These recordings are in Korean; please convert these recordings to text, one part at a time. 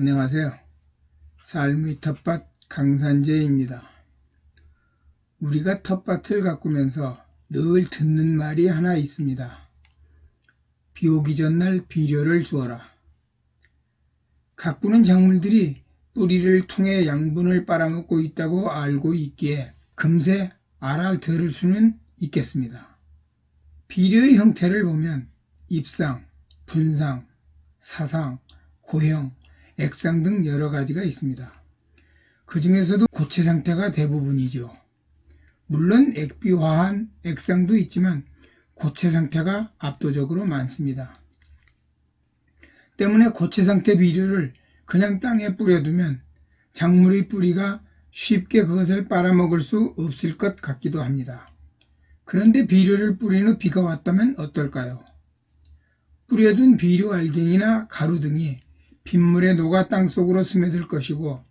안녕하세요. 삶의 텃밭 강산재입니다. 우리가 텃밭을 가꾸면서 늘 듣는 말이 하나 있습니다. 비 오기 전날 비료를 주어라. 가꾸는 작물들이 뿌리를 통해 양분을 빨아먹고 있다고 알고 있기에 금세 알아들을 수는 있겠습니다. 비료의 형태를 보면 입상, 분상, 사상, 고형, 액상 등 여러 가지가 있습니다. 그 중에서도 고체 상태가 대부분이죠. 물론 액비화한 액상도 있지만 고체 상태가 압도적으로 많습니다. 때문에 고체 상태 비료를 그냥 땅에 뿌려두면 작물의 뿌리가 쉽게 그것을 빨아먹을 수 없을 것 같기도 합니다. 그런데 비료를 뿌린 후 비가 왔다면 어떨까요? 뿌려둔 비료 알갱이나 가루 등이 빗물에 녹아 땅속으로 스며들 것이고,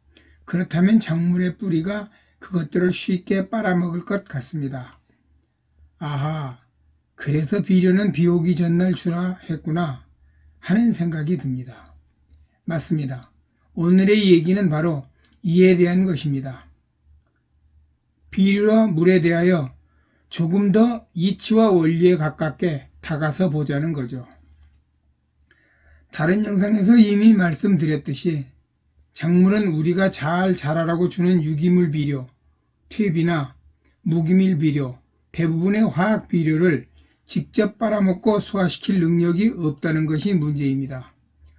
그렇다면 작물의 뿌리가 그것들을 쉽게 빨아먹을 것 같습니다. 아하, 그래서 비료는 비 오기 전날 주라 했구나 하는 생각이 듭니다. 맞습니다. 오늘의 얘기는 바로 이에 대한 것입니다. 비료와 물에 대하여 조금 더 이치와 원리에 가깝게 다가서 보자는 거죠. 다른 영상에서 이미 말씀드렸듯이 작물은 우리가 잘 자라라고 주는 유기물 비료, 퇴비나 무기물 비료, 대부분의 화학 비료를 직접 빨아먹고 소화시킬 능력이 없다는 것이 문제입니다.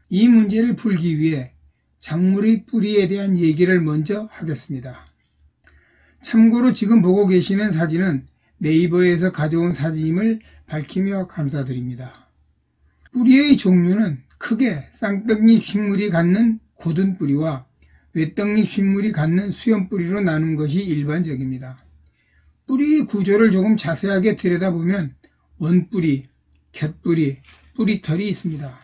이 문제를 풀기 위해 작물의 뿌리에 대한 얘기를 먼저 하겠습니다. 참고로 지금 보고 계시는 사진은 네이버에서 가져온 사진임을 밝히며 감사드립니다. 뿌리의 종류는 크게 쌍떡잎 식물이 갖는 고든 뿌리와 외떡잎 식물이 갖는 수염 뿌리로 나눈 것이 일반적입니다. 뿌리의 구조를 조금 자세하게 들여다보면 원뿌리, 곁뿌리, 뿌리털이 있습니다.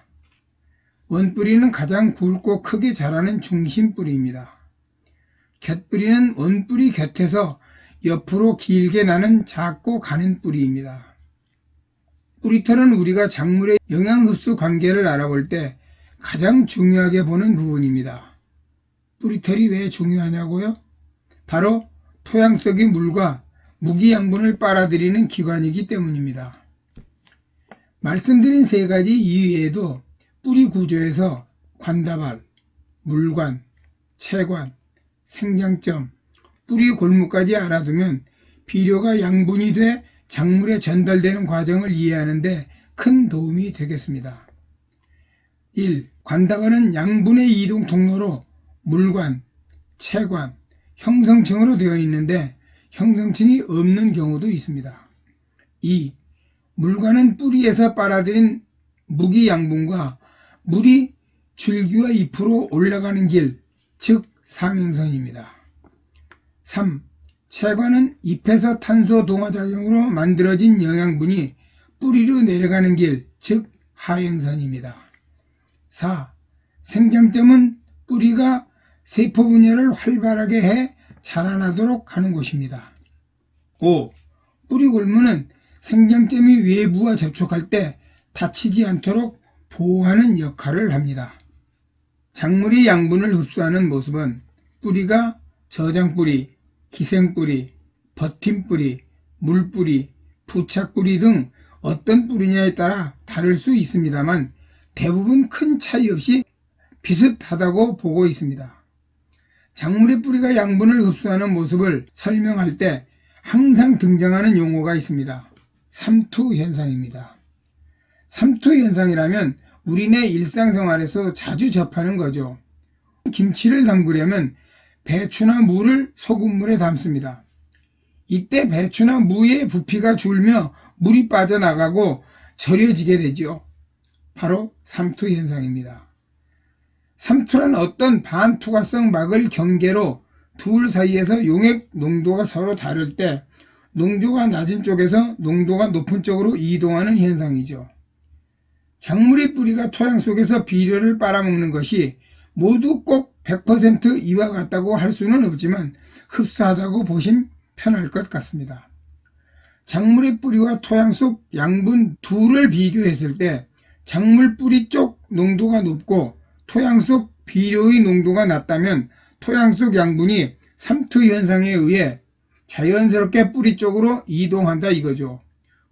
원뿌리는 가장 굵고 크게 자라는 중심뿌리입니다. 곁뿌리는 원뿌리 곁에서 옆으로 길게 나는 작고 가는 뿌리입니다. 뿌리털은 우리가 작물의 영양 흡수 관계를 알아볼 때 가장 중요하게 보는 부분입니다. 뿌리털이 왜 중요하냐고요? 바로 토양 속의 물과 무기 양분을 빨아들이는 기관이기 때문입니다. 말씀드린 세 가지 이외에도 뿌리 구조에서 관다발, 물관, 채관, 생장점, 뿌리 골무까지 알아두면 비료가 양분이 돼 작물에 전달되는 과정을 이해하는 데 큰 도움이 되겠습니다. 1. 관다발은 양분의 이동 통로로 물관, 채관, 형성층으로 되어 있는데 형성층이 없는 경우도 있습니다. 2. 물관은 뿌리에서 빨아들인 무기 양분과 물이 줄기와 잎으로 올라가는 길, 즉 상행선입니다. 3. 채관은 잎에서 탄소 동화작용으로 만들어진 영양분이 뿌리로 내려가는 길, 즉 하행선입니다. 4. 생장점은 뿌리가 세포 분열을 활발하게 해 자라나도록 하는 곳입니다. 5. 뿌리 골무는 생장점이 외부와 접촉할 때 다치지 않도록 보호하는 역할을 합니다. 작물이 양분을 흡수하는 모습은 뿌리가 저장뿌리, 기생뿌리, 버팀뿌리, 물뿌리, 부착뿌리 등 어떤 뿌리냐에 따라 다를 수 있습니다만 대부분 큰 차이 없이 비슷하다고 보고 있습니다. 작물의 뿌리가 양분을 흡수하는 모습을 설명할 때 항상 등장하는 용어가 있습니다. 삼투현상입니다. 삼투현상이라면 우리네 일상생활에서 자주 접하는 거죠. 김치를 담그려면 배추나 무를 소금물에 담습니다. 이때 배추나 무의 부피가 줄며 물이 빠져나가고 절여지게 되죠. 바로 삼투현상입니다. 삼투란 어떤 반투과성 막을 경계로 둘 사이에서 용액 농도가 서로 다를 때 농도가 낮은 쪽에서 농도가 높은 쪽으로 이동하는 현상이죠. 작물의 뿌리가 토양 속에서 비료를 빨아먹는 것이 모두 꼭 100% 이와 같다고 할 수는 없지만 흡사하다고 보시면 편할 것 같습니다. 작물의 뿌리와 토양 속 양분 둘을 비교했을 때 작물 뿌리 쪽 농도가 높고 토양 속 비료의 농도가 낮다면 토양 속 양분이 삼투 현상에 의해 자연스럽게 뿌리 쪽으로 이동한다 이거죠.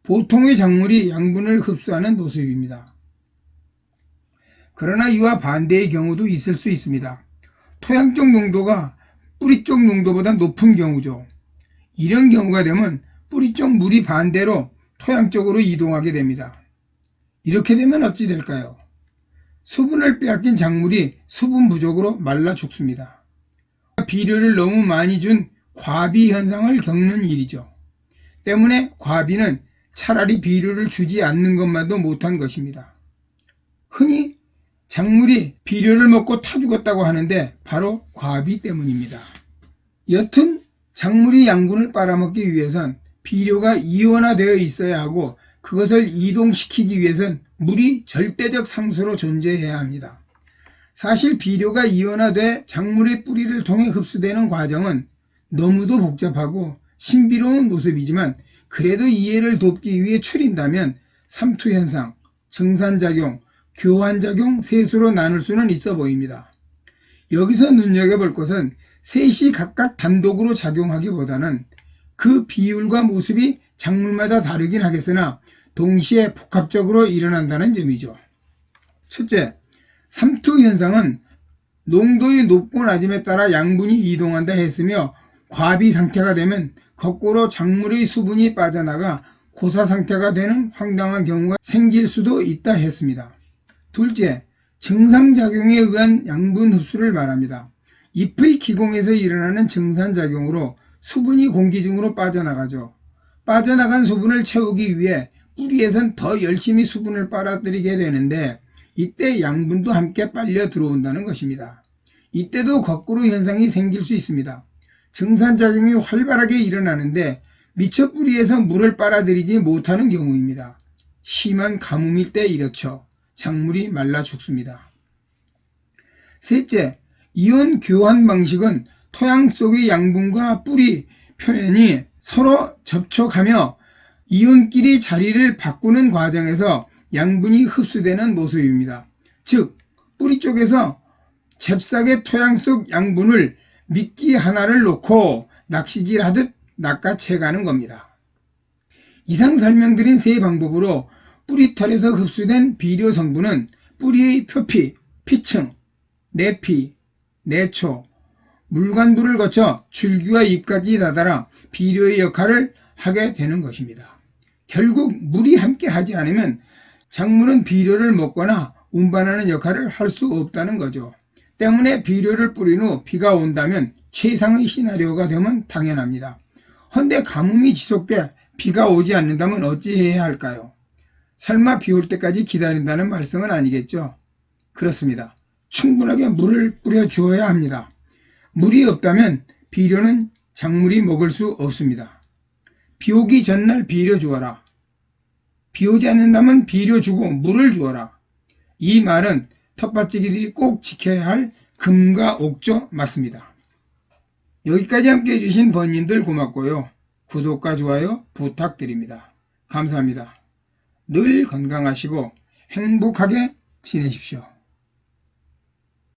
보통의 작물이 양분을 흡수하는 모습입니다. 그러나 이와 반대의 경우도 있을 수 있습니다. 토양 쪽 농도가 뿌리 쪽 농도보다 높은 경우죠. 이런 경우가 되면 뿌리 쪽 물이 반대로 토양 쪽으로 이동하게 됩니다. 이렇게 되면 어찌 될까요? 수분을 빼앗긴 작물이 수분 부족으로 말라 죽습니다. 비료를 너무 많이 준 과비 현상을 겪는 일이죠. 때문에 과비는 차라리 비료를 주지 않는 것만도 못한 것입니다. 흔히 작물이 비료를 먹고 타 죽었다고 하는데 바로 과비 때문입니다. 여튼 작물이 양분을 빨아먹기 위해선 비료가 이온화되어 있어야 하고 그것을 이동시키기 위해선 물이 절대적 상수로 존재해야 합니다. 사실 비료가 이온화돼 작물의 뿌리를 통해 흡수되는 과정은 너무도 복잡하고 신비로운 모습이지만 그래도 이해를 돕기 위해 추린다면 삼투현상, 정산작용, 교환작용 셋으로 나눌 수는 있어 보입니다. 여기서 눈여겨볼 것은 셋이 각각 단독으로 작용하기보다는 그 비율과 모습이 작물마다 다르긴 하겠으나 동시에 복합적으로 일어난다는 점이죠. 첫째, 삼투 현상은 농도의 높고 낮음에 따라 양분이 이동한다 했으며 과비 상태가 되면 거꾸로 작물의 수분이 빠져나가 고사 상태가 되는 황당한 경우가 생길 수도 있다 했습니다. 둘째, 정상작용에 의한 양분 흡수를 말합니다. 잎의 기공에서 일어나는 정산작용으로 수분이 공기 중으로 빠져나가죠. 빠져나간 수분을 채우기 위해 뿌리에선 더 열심히 수분을 빨아들이게 되는데 이때 양분도 함께 빨려 들어온다는 것입니다. 이때도 거꾸로 현상이 생길 수 있습니다. 정산작용이 활발하게 일어나는데 미처 뿌리에서 물을 빨아들이지 못하는 경우입니다. 심한 가뭄일 때 이렇죠. 작물이 말라 죽습니다. 셋째, 이온 교환 방식은 토양 속의 양분과 뿌리 표면이 서로 접촉하며 이온끼리 자리를 바꾸는 과정에서 양분이 흡수되는 모습입니다. 즉, 뿌리 쪽에서 잽싸게 토양 속 양분을 미끼 하나를 놓고 낚시질하듯 낚아채가는 겁니다. 이상 설명드린 세 방법으로 뿌리털에서 흡수된 비료 성분은 뿌리의 표피, 피층, 내피, 내초, 물관부를 거쳐 줄기와 잎까지 다다라 비료의 역할을 하게 되는 것입니다. 결국 물이 함께 하지 않으면 작물은 비료를 먹거나 운반하는 역할을 할 수 없다는 거죠. 때문에 비료를 뿌린 후 비가 온다면 최상의 시나리오가 되면 당연합니다. 헌데 가뭄이 지속돼 비가 오지 않는다면 어찌해야 할까요? 설마 비 올 때까지 기다린다는 말씀은 아니겠죠? 그렇습니다. 충분하게 물을 뿌려 주어야 합니다. 물이 없다면 비료는 작물이 먹을 수 없습니다. 비 오기 전날 비료 주어라. 비 오지 않는다면 비료 주고 물을 주어라. 이 말은 텃밭지기들이 꼭 지켜야 할 금과 옥조 맞습니다. 여기까지 함께 해주신 번님들 고맙고요. 구독과 좋아요 부탁드립니다. 감사합니다. 늘 건강하시고 행복하게 지내십시오.